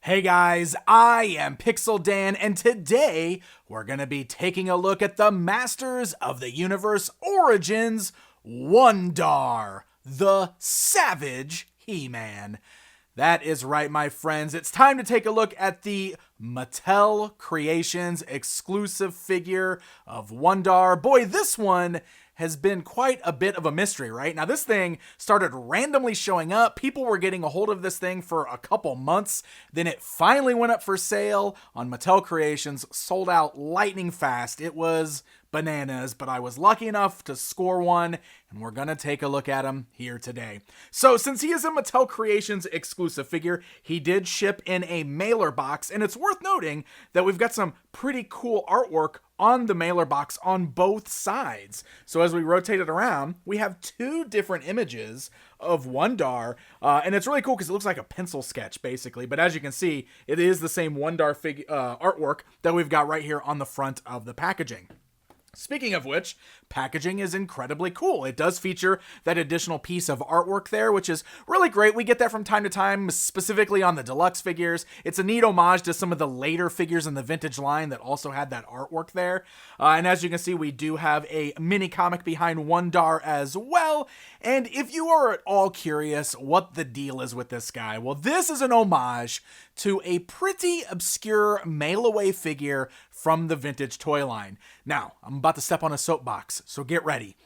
Hey guys, I am Pixel Dan, and today we're going to be taking a look at the Masters of the Universe Origins WUN-DAR, the Savage He-Man. That is right, my friends. It's time to take a look at the Mattel Creations exclusive figure of WUN-DAR. Boy, this one has been quite a bit of a mystery, right? Now, this thing started randomly showing up. People were getting a hold of this thing for a couple months. Then it finally went up for sale on Mattel Creations, sold out lightning fast. It was bananas, but I was lucky enough to score one, and we're gonna take a look at him here today. So since he is a Mattel Creations exclusive figure, he did ship in a mailer box, and it's worth noting that we've got some pretty cool artwork on the mailer box on both sides. So as we rotate it around, we have two different images of WUN-DAR, and it's really cool because it looks like a pencil sketch basically, but as you can see, it is the same WUN-DAR artwork that we've got right here on the front of the packaging. Speaking of which, packaging is incredibly cool. It does feature that additional piece of artwork there, which is really great. We get that from time to time, specifically on the deluxe figures. It's a neat homage to some of the later figures in the vintage line that also had that artwork there. And as you can see, we do have a mini comic behind WUN-DAR as well. And if you are at all curious what the deal is with this guy, well, this is an homage to a pretty obscure mail-away figure from the vintage toy line. Now, I'm about to step on a soapbox, so get ready.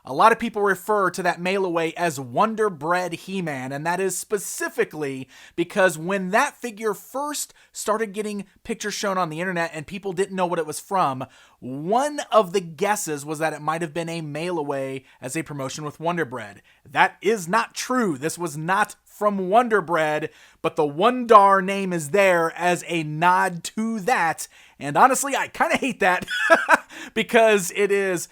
A lot of people refer to that mail-away as Wonder Bread He-Man, and that is specifically because when that figure first started getting pictures shown on the internet and people didn't know what it was from, one of the guesses was that it might have been a mail-away as a promotion with Wonder Bread. That is not true. This was not from Wonder Bread, but the WUN-DAR name is there as a nod to that, and honestly, I kind of hate that because it is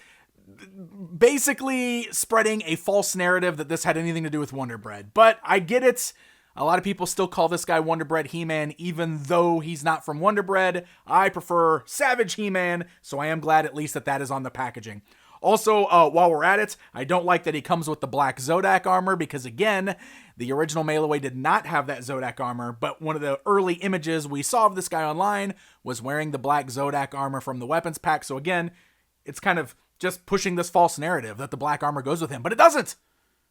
basically spreading a false narrative that this had anything to do with Wonder Bread. But I get it. A lot of people still call this guy Wonder Bread He-Man, even though he's not from Wonder Bread. I prefer Savage He-Man, so I am glad at least that that is on the packaging. Also, while we're at it, I don't like that he comes with the black Zodak armor because, again, the original mail-away did not have that Zodak armor, but one of the early images we saw of this guy online was wearing the black Zodak armor from the weapons pack. So again, it's kind of just pushing this false narrative that the black armor goes with him, but it doesn't.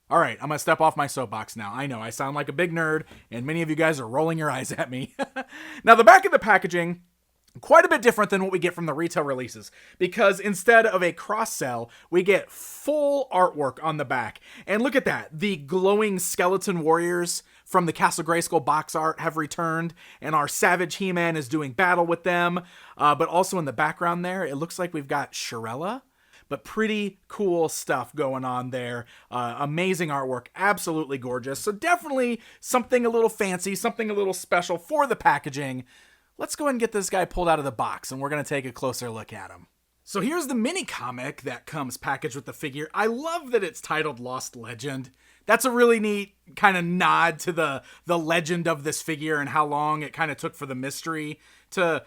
All right, I'm going to step off my soapbox now. I know I sound like a big nerd, and many of you guys are rolling your eyes at me. Now, the back of the packaging, quite a bit different than what we get from the retail releases, because instead of a cross-sell, we get full artwork on the back. And look at that. The glowing skeleton warriors from the Castle Grayskull box art have returned, and our Savage He-Man is doing battle with them. But also in the background there, it looks like we've got Shirella. But pretty cool stuff going on there. Amazing artwork. Absolutely gorgeous. So definitely something a little fancy, something a little special for the packaging. Let's go ahead and get this guy pulled out of the box, and we're going to take a closer look at him. So here's the mini comic that comes packaged with the figure. I love that it's titled Lost Legend. That's a really neat kind of nod to the legend of this figure and how long it kind of took for the mystery to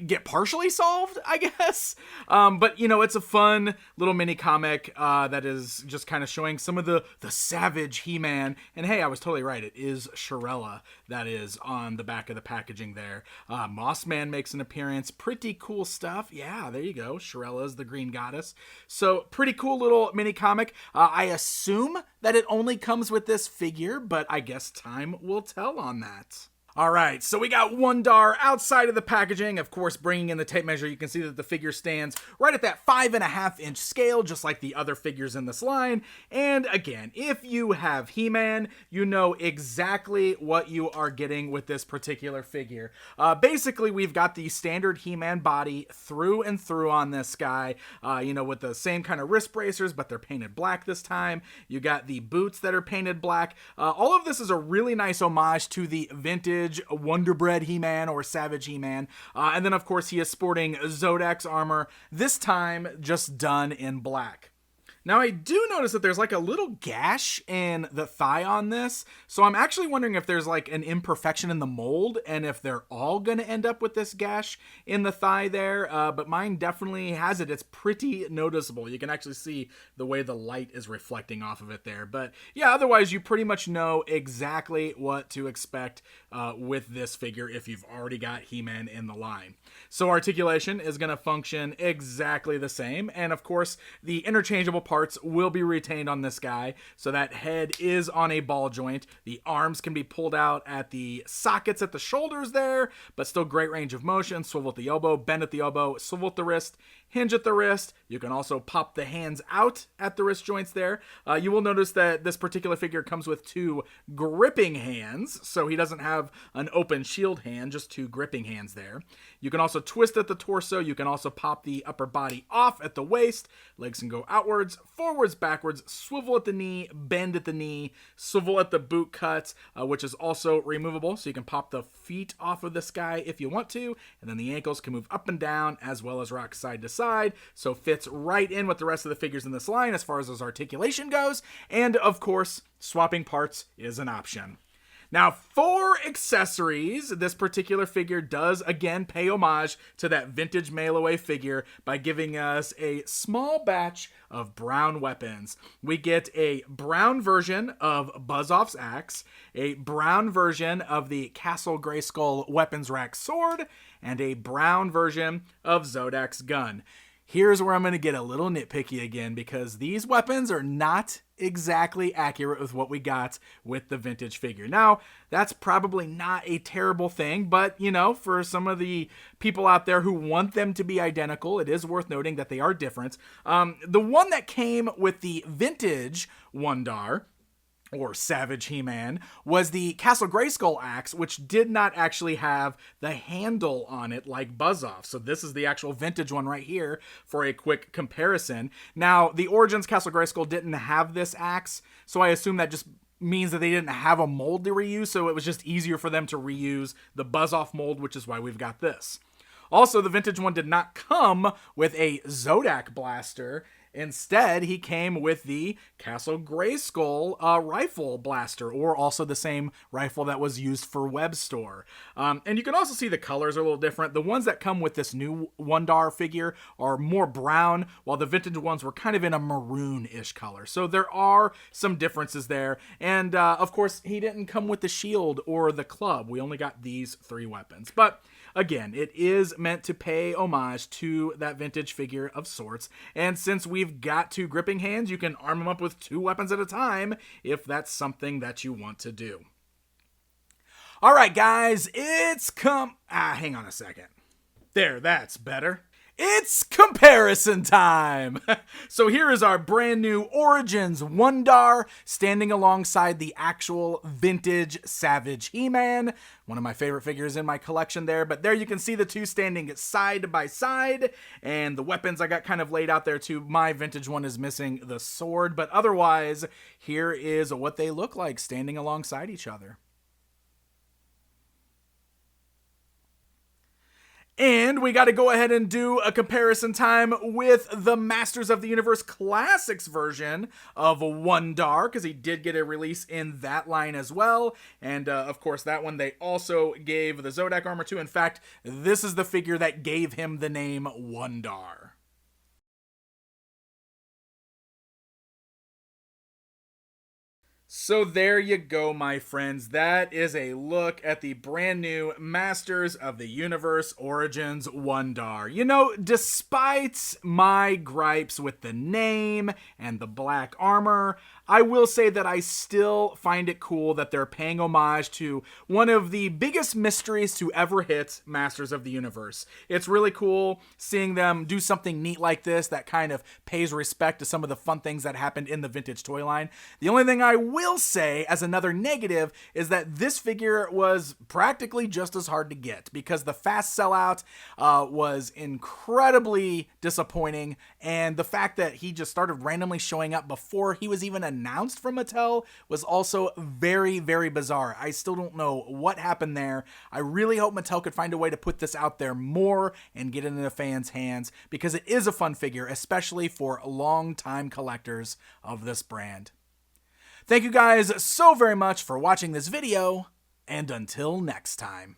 get partially solved, I guess. But, you know, it's a fun little mini comic that is just kind of showing some of the Savage He-Man. And hey, I was totally right. It is Shirella that is on the back of the packaging there. Mossman makes an appearance. Pretty cool stuff. Yeah, there you go. Shirella is the green goddess. So pretty cool little mini comic. I assume that it only comes with this figure, but I guess time will tell on that. All right, so we got WUN-DAR outside of the packaging. Of course, bringing in the tape measure, you can see that the figure stands right at that 5.5-inch scale, just like the other figures in this line. And again, if you have He-Man, you know exactly what you are getting with this particular figure. Basically, we've got the standard He-Man body through and through on this guy, you know, with the same kind of wrist bracers, but they're painted black this time. You got the boots that are painted black. All of this is a really nice homage to the vintage Wonder Bread He-Man or Savage He-Man. And then, of course, he is sporting Zodak's armor, this time just done in black. Now, I do notice that there's like a little gash in the thigh on this, so I'm actually wondering if there's like an imperfection in the mold and if they're all going to end up with this gash in the thigh there, but mine definitely has it. It's pretty noticeable. You can actually see the way the light is reflecting off of it there, but yeah, otherwise you pretty much know exactly what to expect with this figure if you've already got He-Man in the line. So articulation is going to function exactly the same, and of course the interchangeable parts will be retained on this guy. So that head is on a ball joint. The arms can be pulled out at the sockets at the shoulders there, but still great range of motion. Swivel at the elbow, bend at the elbow, swivel at the wrist, hinge at the wrist. You can also pop the hands out at the wrist joints there. You will notice that this particular figure comes with 2 gripping hands, so he doesn't have an open shield hand, just 2 gripping hands there. You can also twist at the torso. You can also pop the upper body off at the waist. Legs can go outwards, forwards, backwards, swivel at the knee, bend at the knee, swivel at the boot cut, which is also removable, so you can pop the feet off of this guy if you want to, and then the ankles can move up and down as well as rock side to side, so fits right in with the rest of the figures in this line as far as his articulation goes, and of course, swapping parts is an option. Now, for accessories, this particular figure does again pay homage to that vintage mail-away figure by giving us a small batch of brown weapons. We get a brown version of Buzz-Off's axe, a brown version of the Castle Grayskull weapons rack sword, and a brown version of Zodak's gun. Here's where I'm going to get a little nitpicky again, because these weapons are not exactly accurate with what we got with the vintage figure. Now, that's probably not a terrible thing, but, you know, for some of the people out there who want them to be identical, it is worth noting that they are different. The one that came with the vintage WUN-DAR, or Savage He-Man, was the Castle Grayskull axe, which did not actually have the handle on it like Buzz-Off. So this is the actual vintage one right here for a quick comparison. Now, the Origins Castle Grayskull didn't have this axe, so I assume that just means that they didn't have a mold to reuse, so it was just easier for them to reuse the Buzz-Off mold, which is why we've got this. Also, the vintage one did not come with a Zodak blaster. Instead, he came with the Castle Grayskull rifle blaster, or also the same rifle that was used for Web Store. And you can also see the colors are a little different. The ones that come with this new WUN-DAR figure are more brown, while the vintage ones were kind of in a maroon-ish color. So there are some differences there. And, of course, he didn't come with the shield or the club. We only got these 3 weapons. But again, it is meant to pay homage to that vintage figure of sorts, and since we've got 2 gripping hands, you can arm them up with 2 weapons at a time if that's something that you want to do. Alright guys, hang on a second. There, that's better. It's comparison time! So here is our brand new Origins WUN-DAR standing alongside the actual vintage Savage He-Man. One of my favorite figures in my collection there, but there you can see the 2 standing side by side, and the weapons I got kind of laid out there too. My vintage one is missing the sword, but otherwise, here is what they look like standing alongside each other. And we got to go ahead and do a comparison time with the Masters of the Universe Classics version of WUN-DAR, because he did get a release in that line as well. And of course, that one they also gave the Zodak armor to. In fact, this is the figure that gave him the name WUN-DAR. So there you go, my friends. That is a look at the brand new Masters of the Universe Origins WUN-DAR. You know, despite my gripes with the name and the black armor, I will say that I still find it cool that they're paying homage to one of the biggest mysteries to ever hit Masters of the Universe. It's really cool seeing them do something neat like this that kind of pays respect to some of the fun things that happened in the vintage toy line. The only thing I will say as another negative is that this figure was practically just as hard to get, because the fast sellout was incredibly disappointing, and the fact that he just started randomly showing up before he was even announced announced from Mattel was also very, very bizarre. I still don't know what happened there. I really hope Mattel could find a way to put this out there more and get it into fans' hands, because it is a fun figure, especially for long-time collectors of this brand. Thank you guys so very much for watching this video, and until next time.